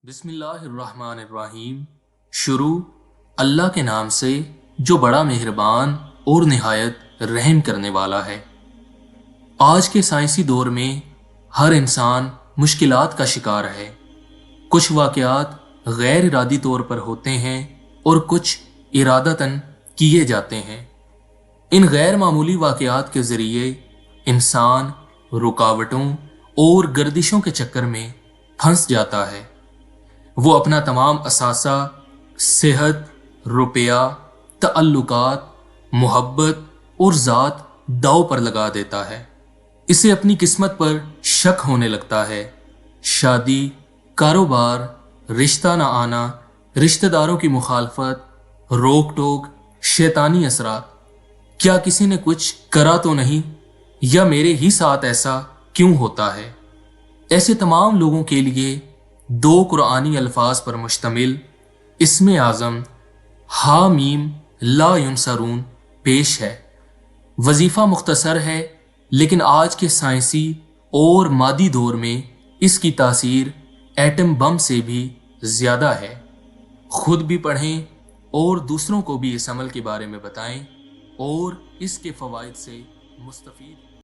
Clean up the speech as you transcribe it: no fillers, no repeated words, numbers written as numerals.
बिस्मिल्लाहिर्रहमानिर्रहीम। शुरू अल्लाह के नाम से जो बड़ा मेहरबान और निहायत रहम करने वाला है। आज के साइंसी दौर में हर इंसान मुश्किलात का शिकार है। कुछ वाक़यात गैर इरादी तौर पर होते हैं और कुछ इरादतन किए जाते हैं। इन गैर मामूली वाक़यात के ज़रिए इंसान रुकावटों और गर्दिशों के चक्कर में फंस जाता है। वो अपना तमाम असासा, सेहत, रुपया, तअल्लुकात, मोहब्बत और ज़ात दांव पर लगा देता है। इसे अपनी किस्मत पर शक होने लगता है। शादी, कारोबार, रिश्ता न आना, रिश्तेदारों की मुखालफत, रोक टोक, शैतानी असरात। क्या किसी ने कुछ करा तो नहीं, या मेरे ही साथ ऐसा क्यों होता है? ऐसे तमाम लोगों के लिए दो कुरानी अल्फाज पर मुश्तमिल इस्मे आज़म हा मीम ला युनसरून पेश है। वजीफ़ा मुख्तसर है, लेकिन आज के साइंसी और मादी दौर में इसकी तासीर एटम बम से भी ज़्यादा है। खुद भी पढ़ें और दूसरों को भी इस अमल के बारे में बताएं और इसके फ़वाइद से मुस्तफ़ीद